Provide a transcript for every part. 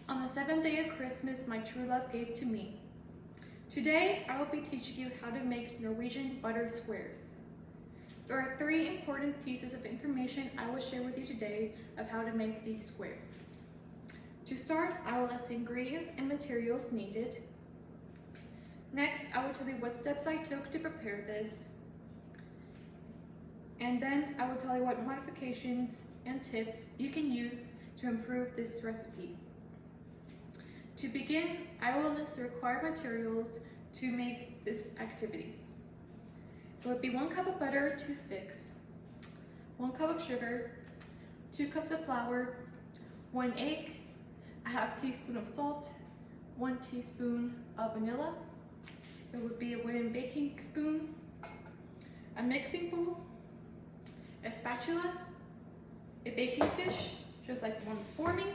On the seventh day of Christmas, my true love gave to me. Today, I will be teaching you how to make Norwegian butter squares. There are 3 important pieces of information I will share with you today of how to make these squares. To start, I will list the ingredients and materials needed. Next, I will tell you what steps I took to prepare this. And then I will tell you what modifications and tips you can use to improve this recipe. To begin, I will list the required materials to make this activity. It would be 1 cup of butter, 2 sticks, 1 cup of sugar, 2 cups of flour, 1 egg, a half teaspoon of salt, 1 teaspoon of vanilla. It would be a wooden baking spoon, a mixing bowl, a spatula, a baking dish, just like the one before me,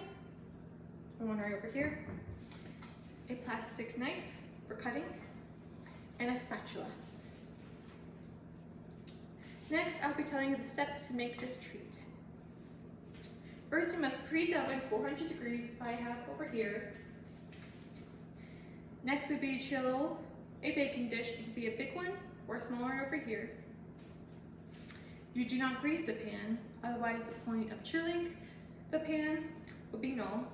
and one right over here, a plastic knife for cutting, and a spatula. Next, I'll be telling you the steps to make this treat. First, you must preheat the oven 400 degrees, if I have over here. Next would be chill a baking dish. It could be a big one or a smaller over here. You do not grease the pan, otherwise the point of chilling the pan would be null.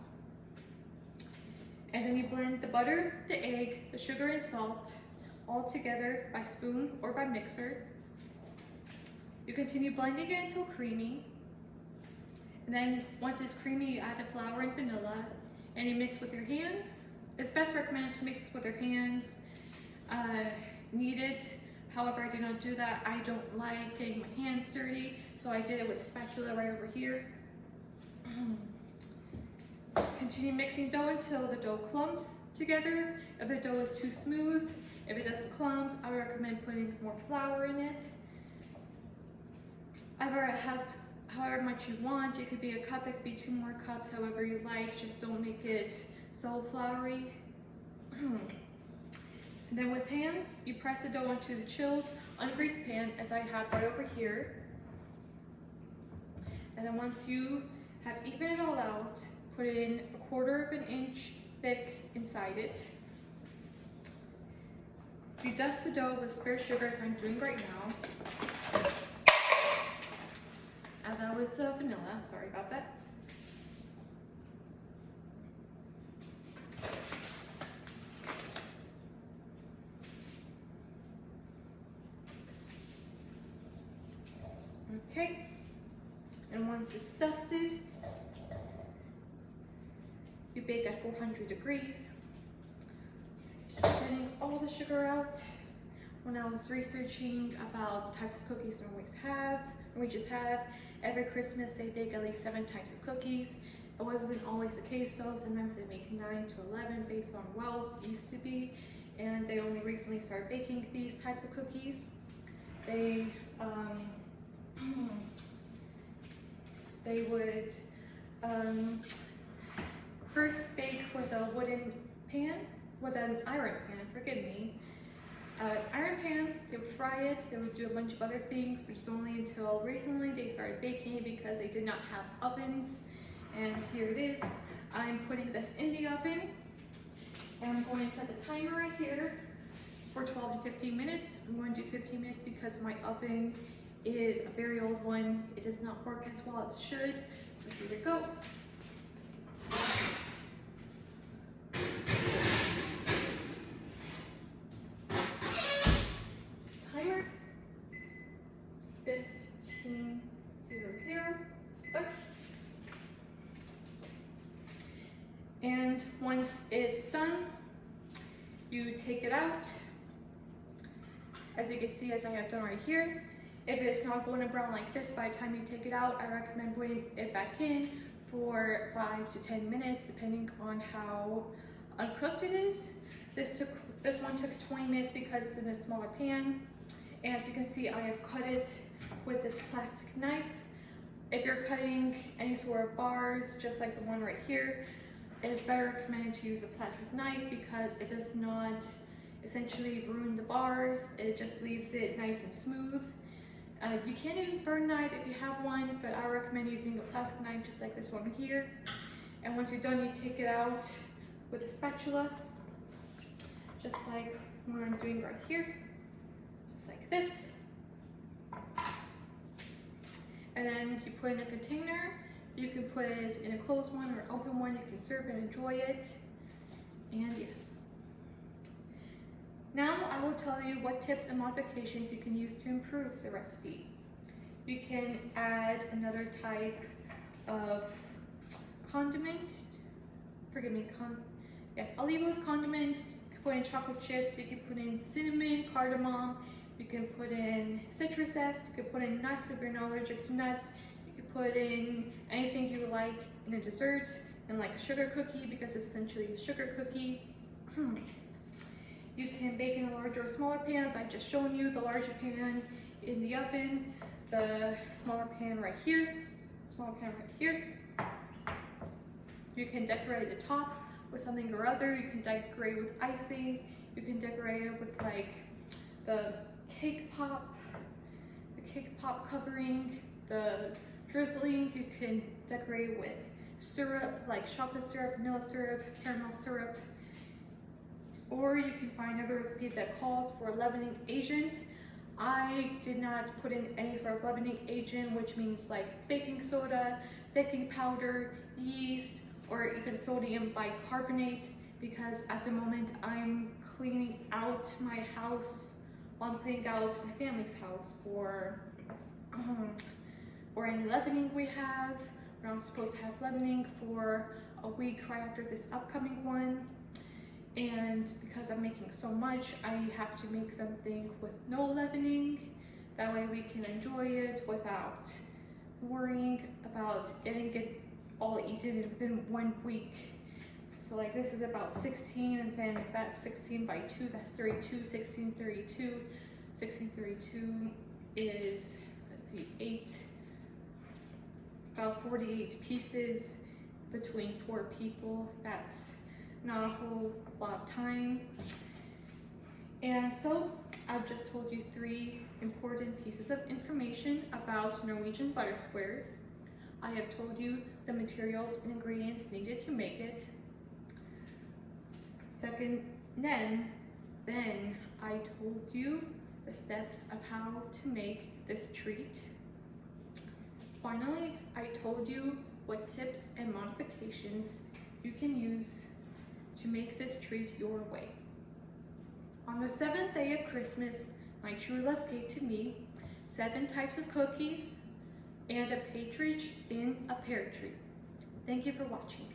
And then you blend the butter, the egg, the sugar, and salt all together by spoon or by mixer. You continue blending it until creamy. And then once it's creamy, you add the flour and vanilla, and you mix with your hands. It's best recommended to mix with your hands. Kneaded. However, I do not do that. I don't like getting my hands dirty, so I did it with a spatula right over here. Continue mixing dough until the dough clumps together. If the dough is too smooth, if it doesn't clump, I would recommend putting more flour in it. However much you want, it could be a cup, it could be 2 more cups, however you like, just don't make it so floury. And then with hands, you press the dough onto the chilled, ungreased pan, as I have right over here. And then once you have evened it all out, put in 1/4 of an inch thick inside it. You dust the dough with spare sugar, as I'm doing right now. And that was the vanilla, I'm sorry about that. Okay, and once it's dusted, you bake at 400 degrees. Just getting all the sugar out. When I was researching about the types of cookies Norwegians have, every Christmas they bake at least 7 types of cookies. It wasn't always the case though. Sometimes they make 9 to 11 based on wealth, used to be, and they only recently started baking these types of cookies. They would first bake with a wooden pan, with an iron pan, forgive me. Iron pan, they would fry it, they would do a bunch of other things, but it's only until recently they started baking it because they did not have ovens. And here it is. I'm putting this in the oven, and I'm going to set the timer right here for 12 to 15 minutes. I'm going to do 15 minutes because my oven is a very old one. It does not work as well as it should. So here we go. Timer 15:00. Start. And once it's done, you take it out. As you can see, as I have done right here. If it's not golden brown like this by the time you take it out, I recommend putting it back in for 5 to 10 minutes, depending on how uncooked it is. This one took 20 minutes because it's in a smaller pan. And as you can see, I have cut it with this plastic knife. If you're cutting any sort of bars, just like the one right here, it is better recommended to use a plastic knife because it does not essentially ruin the bars. It just leaves it nice and smooth. You can use a burn knife if you have one, but I recommend using a plastic knife just like this one here. And once you're done, you take it out with a spatula, just like what I'm doing right here, just like this. And then you put it in a container. You can put it in a closed one or open one. You can serve and enjoy it. And yes. Now I will tell you what tips and modifications you can use to improve the recipe. You can add another type of condiment. Forgive me, yes, I'll leave it with condiment. You can put in chocolate chips, you can put in cinnamon, cardamom, you can put in citrus zest, you can put in nuts if you're not allergic to nuts, you can put in anything you like in a dessert, and like a sugar cookie, because it's essentially a sugar cookie. You can bake in a larger or smaller pan, as I've just shown you. The larger pan in the oven, the smaller pan right here, smaller pan right here. You can decorate the top with something or other. You can decorate with icing. You can decorate it with like the cake pop covering, the drizzling. You can decorate with syrup, like chocolate syrup, vanilla syrup, caramel syrup. Or you can find another recipe that calls for a leavening agent. I did not put in any sort of leavening agent, which means like baking soda, baking powder, yeast, or even sodium bicarbonate, because at the moment I'm cleaning out my house, well, I'm cleaning out my family's house for any leavening we have. We're not supposed to have leavening for a week right after this upcoming one. And because I'm making so much, I have to make something with no leavening. That way we can enjoy it without worrying about getting it all eaten within 1 week. So like this is about 16, and then if that's 16 by 2, that's 32, 16, 32. 16, 32 is, let's see, 8, about 48 pieces between 4 people. That's not a whole lot of time. And so I've just told you 3 important pieces of information about Norwegian butter squares. I have told you the materials and ingredients needed to make it. Second, then I told you the steps of how to make this treat. Finally, I told you what tips and modifications you can use to make this treat your way. On the 7th day of Christmas, my true love gave to me 7 types of cookies and a partridge in a pear tree. Thank you for watching.